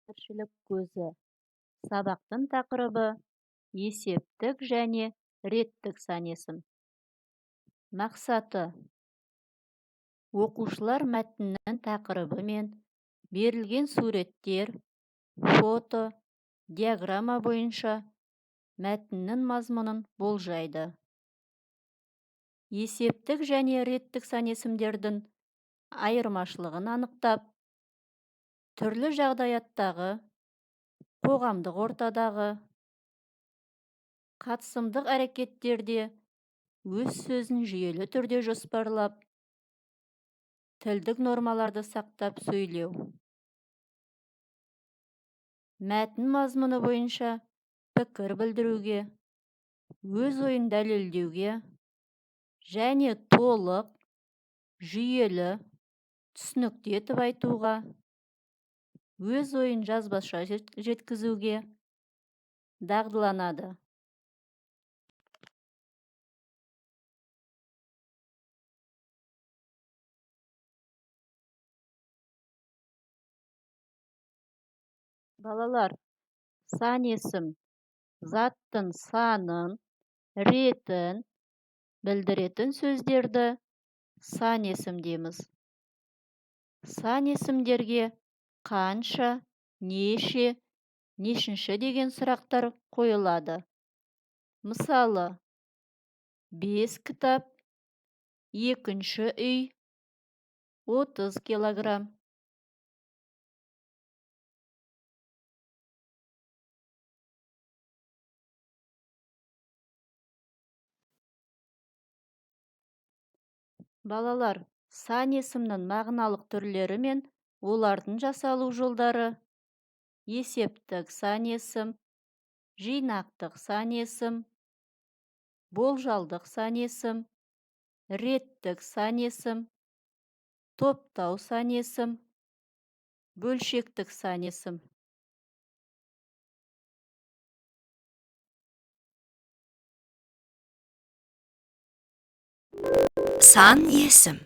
тіршілік көзі. Сабақтың тақырыбы есептік және реттік сан-есім. Мақсаты: оқушылар мәтіннің тақырыбы мен берілген суреттер, фото, диаграмма бойынша мәтіннің мазмұнын болжайды. Есептік және реттік сан-есімдердің айырмашылығын анықтап, түрлі жағдаяттағы, қоғамдық ортадағы, қатысымдық әрекеттерде өз сөзін жүйелі түрде жоспарлап, тілдік нормаларды сақтап сөйлеу. Мәтін мазмұны бойынша пікір білдіруге, өз ойын дәлелдеуге және толық, жүйелі, түсінікті етіп айтуға, өз ойын жазбаша жеткізуге дағдыланады. Балалар, сан-есім заттың санын, ретін білдіретін сөздерді сан-есім дейміз. Сан-есімдерге қанша, неше, нешінші деген сұрақтар қойылады. Мысалы, 5 кітап, 2-ші үй, 30 килограмм. Балалар, сан-есімнің мағыналық түрлері мен олардың жасалу жолдары: есептік сан-есім, жинақтық сан-есім, болжалдық сан-есім, реттік сан-есім, топтау сан-есім, бөлшектік сан-есім. Сан-есім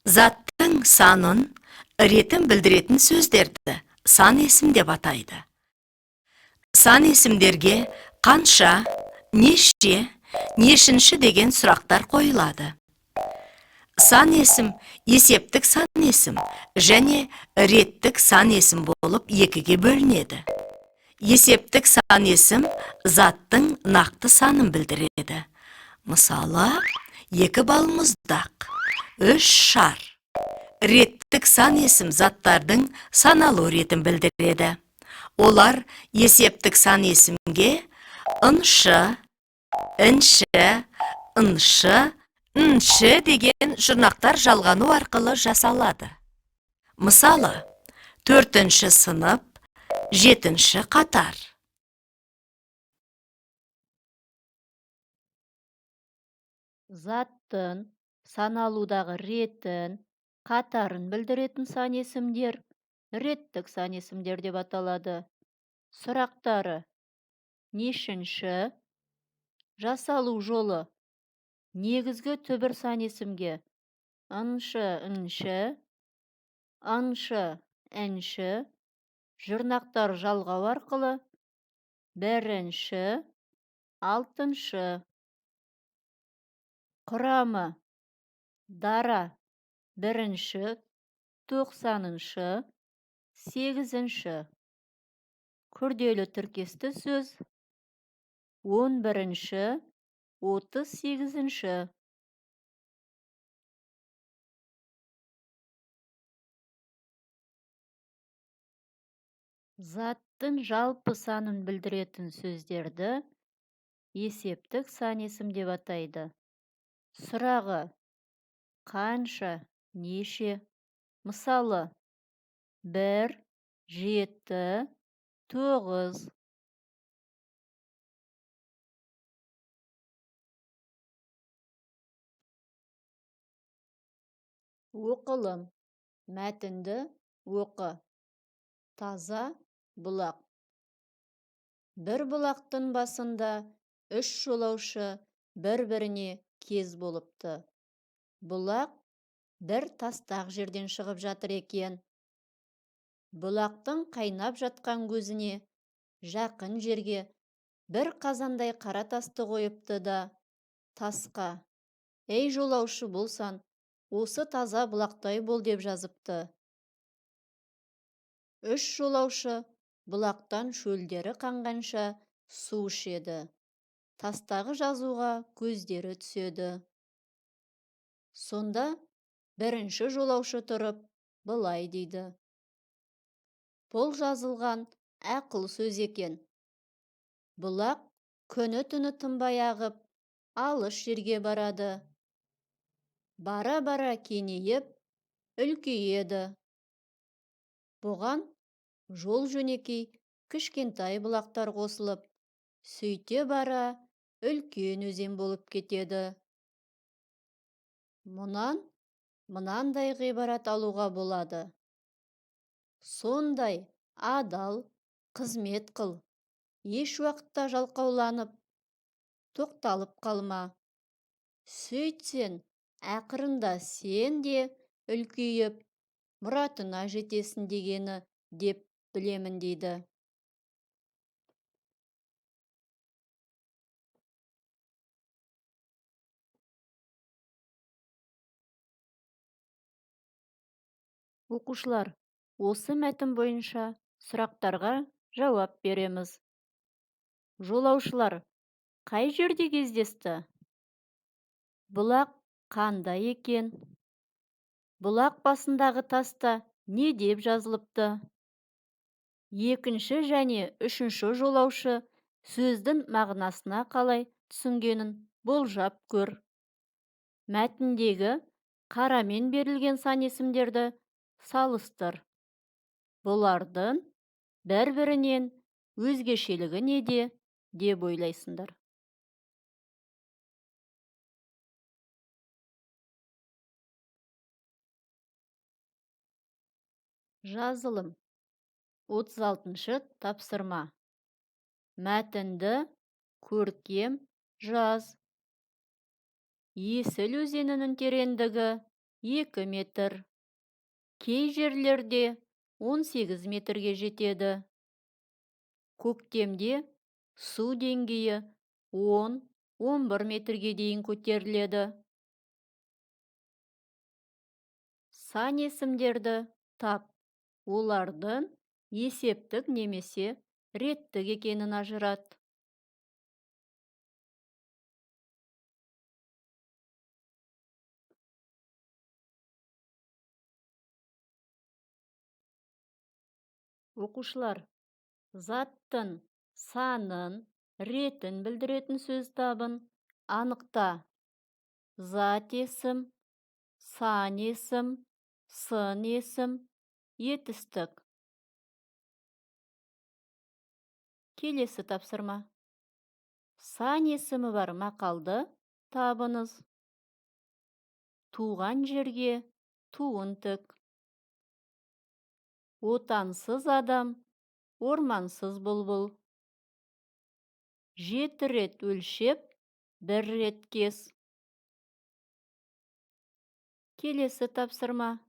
заттың санын, ретін білдіретін сөздерді сан-есім деп атайды. Сан-есімдерге қанша, неше, нешінші деген сұрақтар қойылады. Сан-есім есептік сан-есім және реттік сан-есім болып екіге бөлінеді. Есептік сан-есім заттың нақты санын білдіреді. Мысалы, 2 балмұздақ, 3 шар. Реттік сан-есім заттардың саналу ретін білдіреді. Олар есептік сан-есімге ыншы, інші, ыншы, інші деген жұрнақтар жалғану арқылы жасалады. Мысалы, 4-ші сынып, 7-ші қатар. Заттың саналудағы ретін, қатарын білдіретін сан-есімдер реттік сан-есімдер деп аталады. Сұрақтары: нешінші, жасалу жолы: негізгі түбір сан-есімге ыншы, інші, ыншы, інші, жұрнақтар жалғау арқылы 1-ші, 6-шы. Құрамы: дара 1-ші, 90-шы, 8-ші. Күрделі тіркесті сөз: 11-ші, 38-ші. Заттың жалпы санын білдіретін сөздерді есептік сан-есім деп атайды. Сұрағы: қанша, неше? Мысалы, 1, 7, 9. Оқылым: мәтінді оқы. Таза бұлақ. Бір бұлақтың басында 3 жолаушы бір-біріне кез болыпты. Бұлақ бір тастақ жерден шығып жатыр екен. бұлақтың қайнап жатқан көзіне жақын жерге бір қазандай қара тасты қойыпты да тасқа: «Ей жолаушы болсан, осы таза бұлақтай бол» деп жазыпты. Үш жолаушы бұлақтан шөлдері қанғанша су ішеді. Тастағы жазуға көздері түседі. Сонда бірінші жолаушы тұрып былай дейді: «Бұл жазылған ақыл сөз екен. Бұлақ күні-түні тынбай ағып, алыс жерге барады. Бара-бара кеңейіп, үлкейеді. Бұған жол-жөнекей кішкентай бұлақтар қосылып, сөйте бара үлкен өзен болып кетеді». Мұнан мынандай ғибарат алуға болады: сондай адал қызмет қыл, еш уақытта жалқауланып, тоқталып қалма. Сөйтсең, ақырында сен де үлкейіп, мұратыңа жетесің дегені деп білемін дейді. Оқушылар, осы мәтін бойынша сұрақтарға жауап береміз. Жолаушылар қай жерде кездесті? Бұлақ қандай екен? Бұлақ басындағы таста не деп жазылыпты? Екінші және үшінші жолаушы сөздің мағынасына қалай түсінгенін болжап көр. Мәтіндегі қарамен берілген сан есімдерді салыстыр. Бұлардың бір-бірінен өзгешелігі неде деп ойлайсыңдар? Жазылым. 36-шы тапсырма. Мәтінді көркем жаз. Есіл өзенінің тереңдігі 2 метр. Кей жерлерде 18 метрге жетеді. Көктемде су деңгейі 10-11 метрге дейін көтеріледі. Сан есімдерді тап. Олардың есептік немесе реттік екенін ажырат. Оқушылар, заттың санын, ретін білдіретін сөз табын анықта. Зат есім, сан есім, сын есім, етістік. Келесі тапсырма. Сан есімі бар мақалды табыңыз. Туған жерге туын тік. Отансыз адам, ормансыз бұлбұл. 7 рет өлшеп, 1 рет кес. Келесі тапсырма.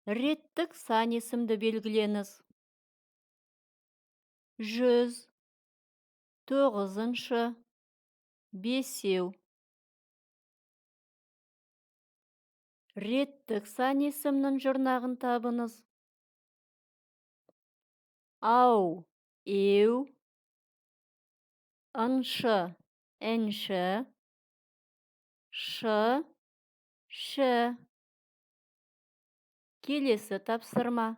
Реттік сан есімді белгіленіз. 100, 9-шы, 5. Реттік сан есімнің жұрнағын табыңыз. Ау, еу, ыншы, інші, шы, ші. Келесі тапсырма.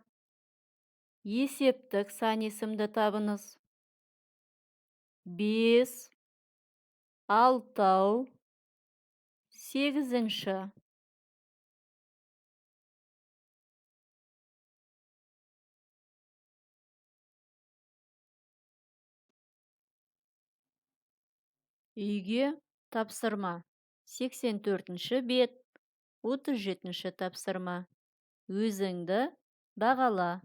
Есептік сан есімді табыңыз. 5, 6, 8-ші. Үйге тапсырма. 84-ші бет, 37-ші тапсырма. Өзіңді бағала.